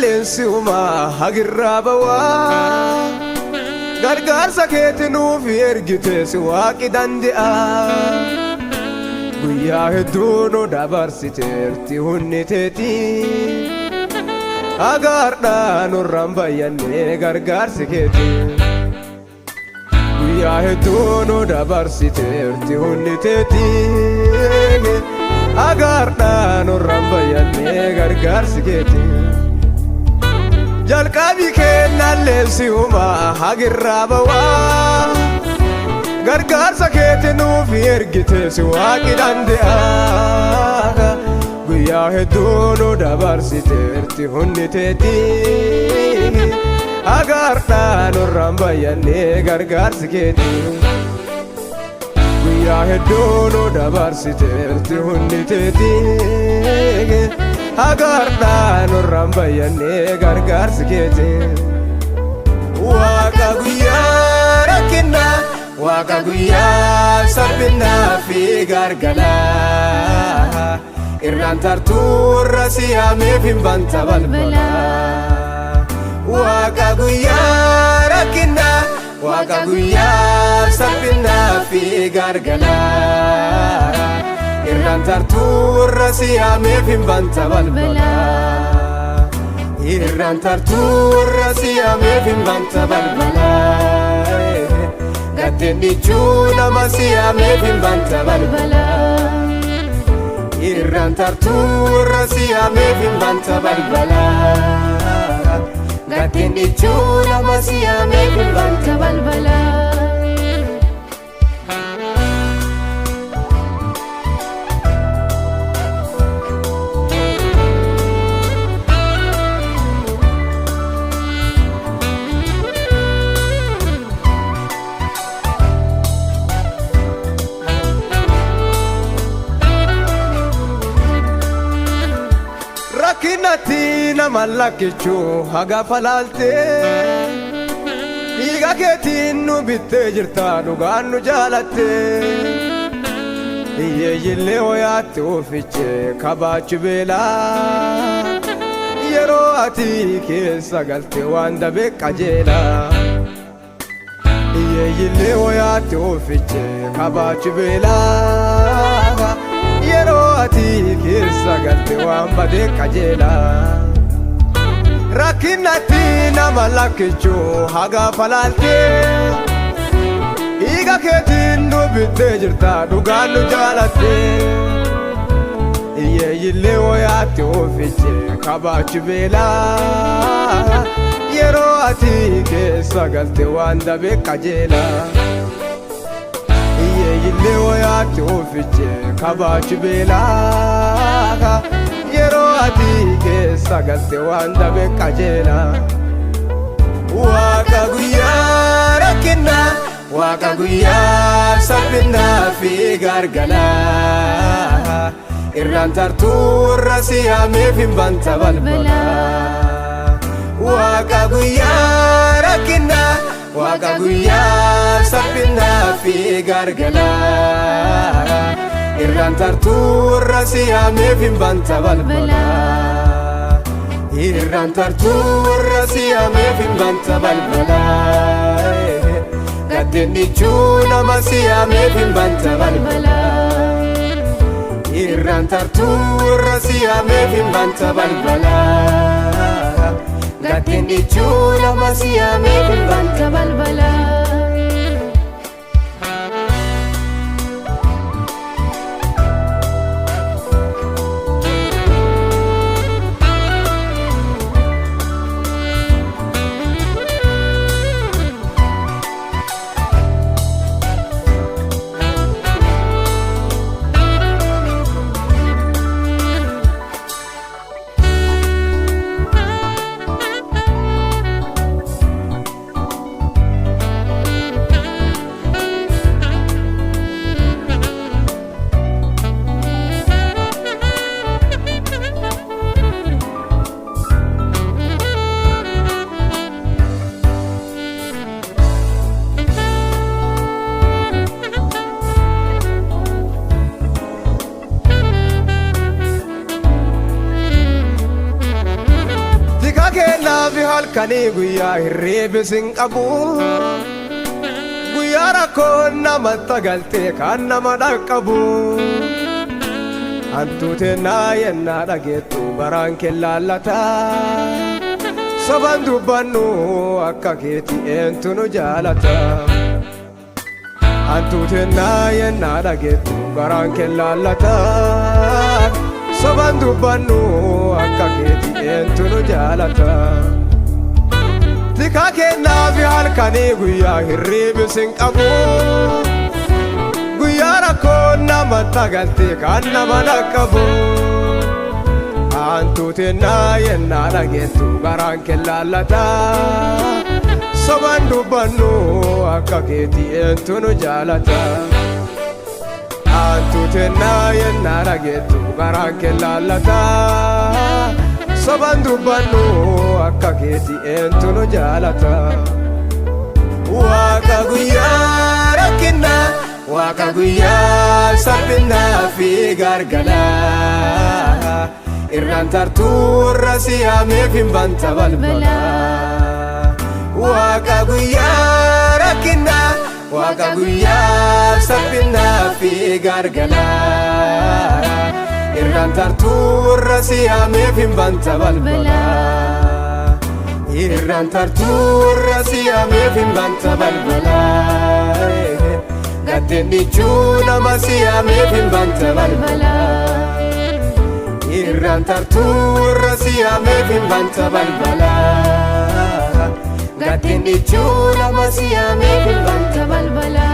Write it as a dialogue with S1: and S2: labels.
S1: qilleensuma hagirraabawa gargaarsa keeti nuuf ergite si waaqi danda'a guyyaa hedduu nu dabarsiteerti hunni teeti agaardhaa nurraan bayyannee gargaarsi keeti guyyaa hedduu nu dabarsiteerti hunni teeti agaardhaa nurraan bayyannee gargaarsi keeti jalqabii kennalleensuma hagirraabawa gargaarsa keeti nuuf ergite si waaqi danda'a guyyaa hedduu nu dabarsiteerti hunni teeti agaardhaa nurraan bayyannee gargaarsi keeti guyyaa hedduu nu dabarsiteerti hunni teeti agaardhaa nurraan bayyannee gargaarsi keeti waaqa guyyaa rakkinaa waaqa guyyaa salphinaa fi gargalaa irraan tartuurra siyaameef hin banta balbalaa waaqa guyyaa rakkinaa waaqa guyyaa salphinaa fi gargalaa irraan tartuurra siyaameef hin banta balbalaa irraan tartuurra siyaameef hin banta balbalaa gaddeen dhichuu nama siyaameef hin banta balbalaa irraan tartuurra siyaameef hin banta balbalaa gaddeen dhichuu nama siyaameef hin banta balbalaa rakkinatti nama lakkechuu haga falaalte dhiiga keetiin nu bittee jirta dhugaan nu jaalatte hiyyeeyyillee hoyaatti ufiche kabaachu beelaa yeroo ati keessa galte waan dabee qajeelaa hiyyeeyyillee hoyaatti ufiche kabaachu beelaa yeroo ati keessa galte waan badee qajeelaa rakkinatti nama lakkechuu haga falaalte dhiiga keetiin nu bittee jirta dhugaan nu jaalatte hiyyeeyyillee hoyaatti ufiche kabaachu beelaa yeroo ati keessa galte waan dabee qajeelaa hiyyeeyyillee hoyaatti ufiche kabaachu beelaa yeroo ati keessa galte waan dabee qajeelaa waaqa guyyaa rakkinaa waaqa guyyaa salphinaa fi gargalaa irraan tartuurra siyaameef hin banta balbalaa waaqa guyyaa rakkinaa waaqa guyyaa salphinaa fi gargalaa irraan tartuurra siyaameef hin banta balbalaa irraan tartuurra siyaameef hin banta balbalaa gaddeen dhichuu nama siyaameef hin banta balbalaa irraan tartuurra siyaameef hin banta balbalaa gaddeen dhichuu nama siyaameef hin banta balbalaa halkanii guyyaa hirriibisiin qabu guyyaa rakkoon namatti galtee kan nama dhaqqabu hantuutennaa yennaa dhageettu garaan kee laallata soban dubbannu akka keetii eentu nu jaalata hantuutennaa yennaa dhageettu garaan kee laallata soban dubbannu akka keetii eentu nu jaalata tikaa kennaafi halkanii guyyaa hirriibisiin qabu guyyaa rakkoon namatti galtee kan nama dhaqqabu hantuutennaa yennaa dhageettu garaan kee laallata soban dubbannu akka keetii eentu nu jaalata hantuutennaa yennaa dhageettu garaan kee laallata soban dubbannu akka keetii eentu nu jaalata waaqa guyyaa rakkinnaa waaqa guyyaa salphinnaa fi gargalaa irraan tartuu irra siyaameef hin banta balbala waaqa guyyaa rakkinnaa waaqa guyyaa salphinnaa fi gargalaa irraan tartuu irra siyaameef hin banta balbala irraan tartuu irra siyaameef hin banta balbala gaddeen dhichuu nama siyaameef hin banta balbala irraan tartuu irra siyaameef hin banta balbala gaddeen dhichuu nama siyaameef hin banta balbala